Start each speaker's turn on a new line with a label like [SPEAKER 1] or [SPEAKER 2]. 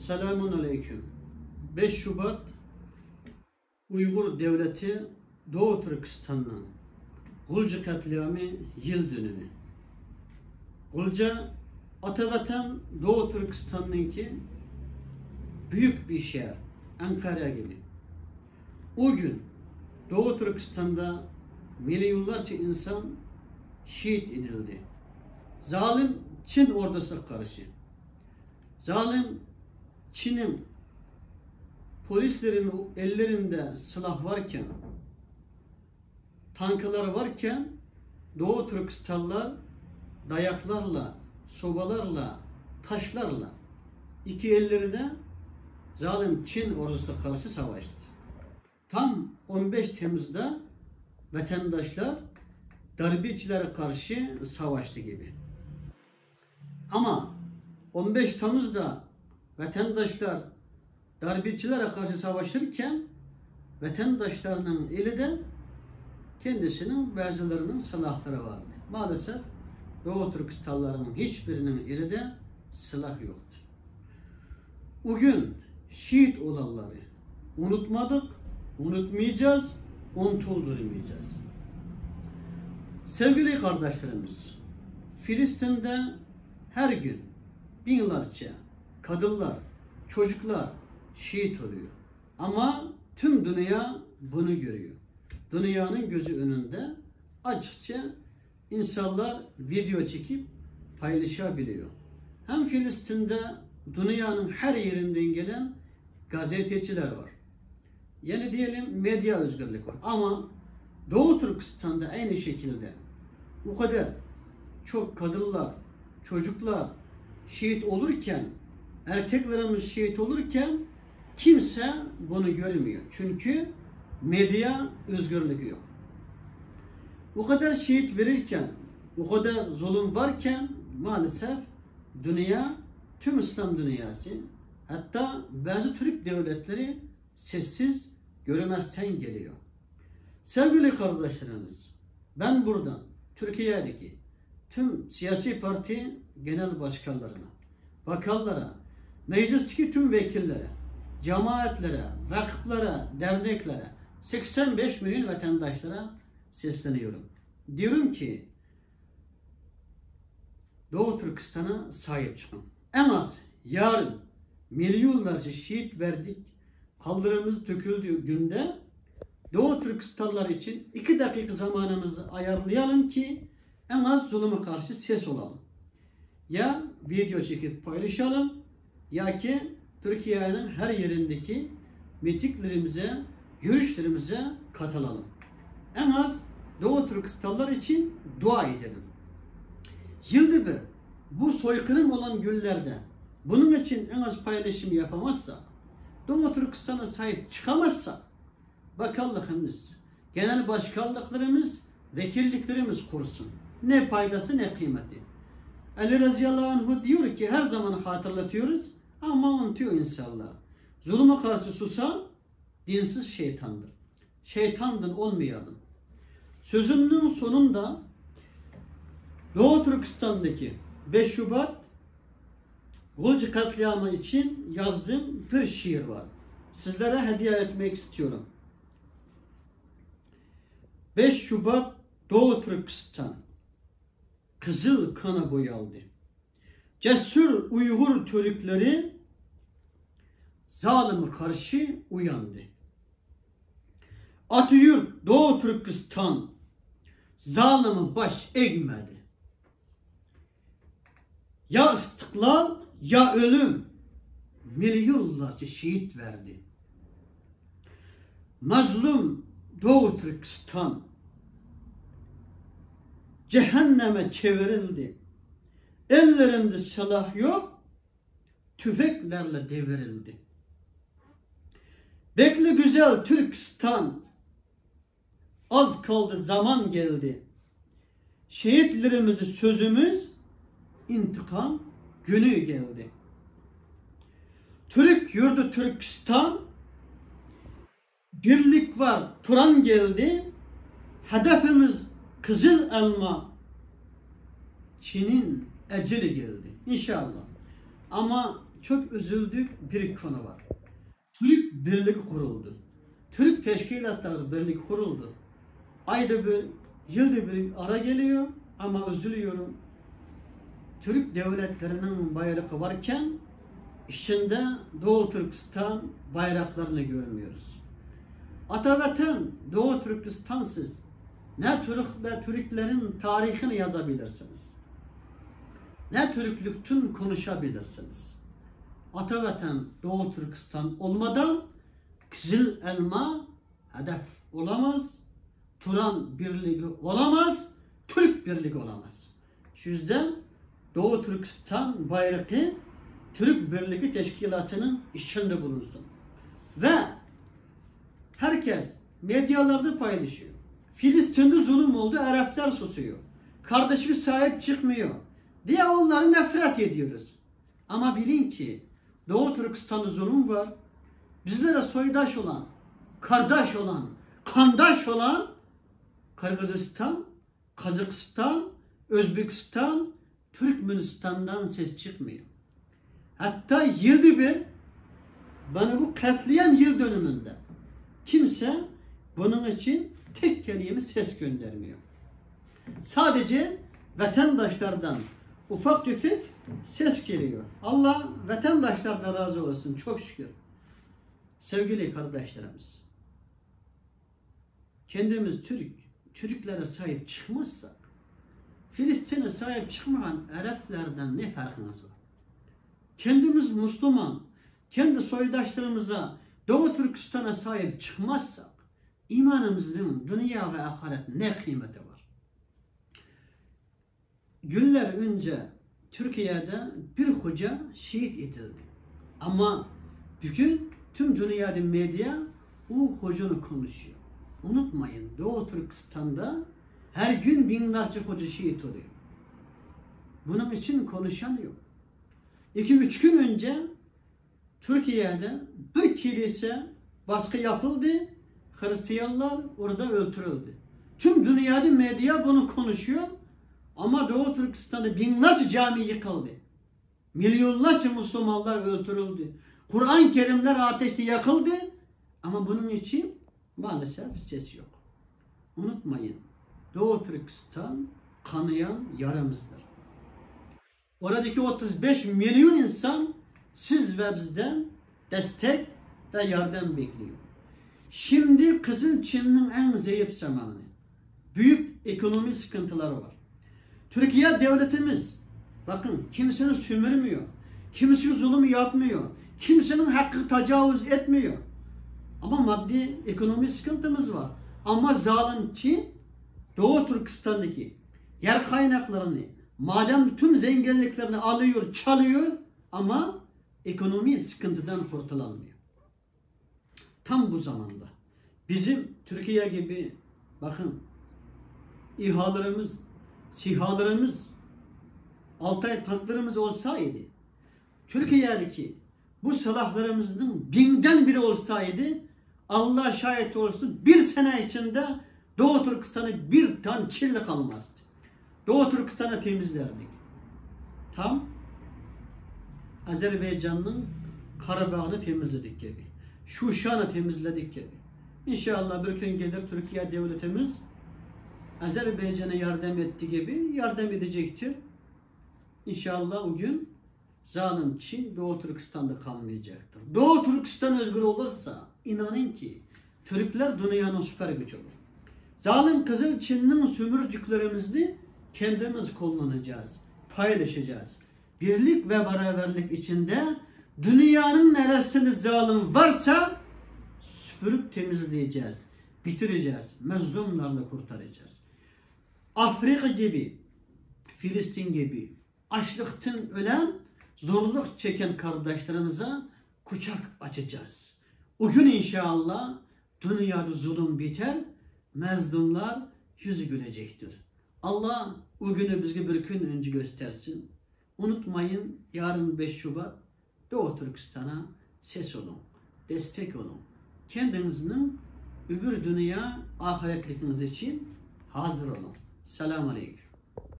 [SPEAKER 1] Selamun Aleyküm. 5 Şubat Uygur Devleti Doğu Türkistan'ın Gulca katliamı yıl dönümü. Gulca Atavatan Doğu Türkistan'ınki büyük bir şehir. Ankara gibi. O gün Doğu Türkistan'da milyonlarca insan şehit edildi. Zalim Çin ordusu karşı. Zalim Çin'in polislerin ellerinde silah varken, tankları varken Doğu Türkistanlılar dayaklarla, sobalarla, taşlarla iki elleri de zalim Çin ordusuna karşı savaştı. Tam 15 Temmuz'da vatandaşlar darbecilere karşı savaştı gibi. Ama 15 Temmuz'da vatandaşlar darbecilere karşı savaşırken vatandaşlarının eli de kendisinin bazılarının silahları vardı. Maalesef Doğu Türkistanlıların hiçbirinin elinde silah yoktu. O gün şehit olanları unutmadık, unutmayacağız, unutuldurmayacağız. Sevgili kardeşlerimiz, Filistin'de her gün binlerce kadınlar, çocuklar şehit oluyor. Ama tüm dünya bunu görüyor. Dünyanın gözü önünde açıkça insanlar video çekip paylaşabiliyor. Hem Filistin'de dünyanın her yerinden gelen gazeteciler var. Yani diyelim medya özgürlüğü var. Ama Doğu Türkistan'da aynı şekilde o kadar çok kadınlar, çocuklar şehit olurken, erkeklerimiz şehit olurken kimse bunu görmüyor. Çünkü medya özgürlüğü yok. O kadar şehit verirken, o kadar zulüm varken maalesef dünya, tüm İslam dünyası, hatta bazı Türk devletleri sessiz görmezden geliyor. Sevgili kardeşlerimiz, ben buradan Türkiye'deki tüm siyasi parti genel başkanlarına, bakanlara, meclisteki tüm vekillere, cemaatlere, vakıflara, derneklere, 85 milyon vatandaşlara sesleniyorum. Diyorum ki Doğu Türkistan'a sahip çıkın. En az yarın milyonlarca şehit verdik, kaldırımımız döküldüğü günde Doğu Türkistanlılar için 2 dakika zamanımızı ayarlayalım ki en az zulüme karşı ses olalım. Ya video çekip paylaşalım ya ki Türkiye'nin her yerindeki mitinglerimize, görüşlerimize katılalım. En az Doğu Türkistanlılar için dua edelim. Yılda bir bu soykırım olan günlerde bunun için en az paylaşım yapamazsa, Doğu Türkistan'a sahip çıkamazsa, bakanlıkımız, genel başkanlıklarımız, vekilliklerimiz kursun. Ne faydası ne kıymeti. Ali radıyallahu anh diyor ki her zaman hatırlatıyoruz ama unutuyor insanlar. Zulüme karşı susan dinsiz şeytandır. Şeytandan olmayalım. Sözümün sonunda Doğu Türkistan'daki 5 Şubat Gulca katliamı için yazdığım bir şiir var. Sizlere hediye etmek istiyorum. 5 Şubat Doğu Türkistan kızıl kana boyaldı. Cesur Uygur Türkleri zalime karşı uyandı. Atatürk Doğu Türkistan zalime baş eğmedi. Ya istiklal ya ölüm milyonlarca şehit verdi. Mazlum Doğu Türkistan cehenneme çevrildi. Ellerinde silah yok, tüfeklerle devirildi. Bekle güzel Türkistan, az kaldı zaman geldi. Şehitlerimizi sözümüz, intikam günü geldi. Türk yurdu Türkistan, birlik var Turan geldi. Hedefimiz kızıl elma, Çin'in eceli geldi. İnşallah. Ama çok üzüldük bir konu var. Türk Birliği kuruldu. Türk Teşkilatları Birliği kuruldu. Ayda bir, yılda bir ara geliyor ama üzülüyorum. Türk devletlerinin bayrağı varken içinde Doğu Türkistan bayraklarını görmüyoruz. Atabatan Doğu Türkistan'sız ne Türk ve Türklerin tarihini yazabilirsiniz. Ne Türklüktün konuşabilirsiniz. Atabatan Doğu Türkistan olmadan Kızıl Elma hedef olamaz, Turan Birliği olamaz, Türk Birliği olamaz. Şu yüzden Doğu Türkistan bayrağı Türk Birliği Teşkilatı'nın içinde bulunsun. Ve herkes medyalarda paylaşıyor. Filistin'de zulüm oldu, Araplar susuyor. Kardeşime sahip çıkmıyor diye onları nefret ediyoruz. Ama bilin ki Doğu Türkistan'da zulüm var. Bizlere soydaş olan, kardeş olan, kandaş olan Kırgızistan, Kazakistan, Özbekistan, Türkmenistan'dan ses çıkmıyor. Hatta yılda bir bana bu katliam yıl dönümünde kimse bunun için tek kelime ses göndermiyor. Sadece vatandaşlardan ufak tefek ses geliyor. Allah vatandaşlardan razı olsun. Çok şükür. Sevgili kardeşlerimiz, kendimiz Türklere sahip çıkmazsak, Filistin'e sahip çıkmayan Araplardan ne farkımız var? Kendimiz Müslüman, kendi soydaşlarımıza Doğu Türkistan'a sahip çıkmazsak, imanımızın dünya ve ahiret ne kıymeti var? Günler önce Türkiye'de bir hoca şehit edildi. Ama bugün tüm dünyada medya o hocanı konuşuyor. Unutmayın, Doğu Türkistan'da her gün binlerce hoca şehit oluyor. Bunun için konuşan yok. 2-3 gün önce Türkiye'de bir kilise baskı yapıldı. Hristiyanlar orada öldürüldü. Tüm dünyada medya bunu konuşuyor. Ama Doğu Türkistan'da binlerce cami yıkıldı. Milyonlarca Müslümanlar öldürüldü. Kur'an-ı Kerimler ateşte yakıldı. Ama bunun için maalesef ses yok. Unutmayın, Doğu Türkistan kanayan yaramızdır. Oradaki 35 milyon insan siz ve bizden destek ve yardım bekliyor. Şimdi Kızıl Çin'in en zayıf zamanı. Büyük ekonomi sıkıntıları var. Türkiye devletimiz, bakın, kimsenin sömürmüyor, kimseye zulüm yapmıyor, kimsenin hakkı tecavüz etmiyor. Ama maddi ekonomi sıkıntımız var. Ama zalim Çin, Doğu Türkistan'daki yer kaynaklarını, maden tüm zenginliklerini alıyor, çalıyor ama ekonomi sıkıntıdan kurtulamıyor. Tam bu zamanda bizim Türkiye gibi, bakın, İHA'larımız, SİHA'larımız, Altay tanklarımız olsaydı, Türkiye'deki bu silahlarımızın binden biri olsaydı, Allah şahit olsun, bir sene içinde Doğu Türkistan'a bir tane çille kalmazdı. Doğu Türkistan'ı temizlerdik. Tam Azerbaycan'ın Karabağ'ını temizledik gibi. Şuşan'ı temizledik gibi. İnşallah bir gün gelir Türkiye devletimiz Azerbaycan'a yardım ettiği gibi yardım edecektir. İnşallah o gün zalim Çin Doğu Türkistan'da kalmayacaktır. Doğu Türkistan özgür olursa inanın ki Türkler dünyanın süper gücü olur. Zalim Kızıl Çin'in sömürcüklerimizi kendimiz kullanacağız, paylaşacağız. Birlik ve beraberlik içinde dünyanın neresinde zalim varsa süpürüp temizleyeceğiz, bitireceğiz, mazlumlarla kurtaracağız. Afrika gibi, Filistin gibi açlıktan ölen, zorluk çeken kardeşlerimize kucak açacağız. O gün inşallah dünyada zulüm biter, mazlumlar yüzü gülecektir. Allah o günü bize bir gün önce göstersin. Unutmayın, yarın 5 Şubat Doğu Türkistan'a ses olun, destek olun. Kendinizin öbür dünya ahiretlikiniz için hazır olun. Selamun Aleyküm.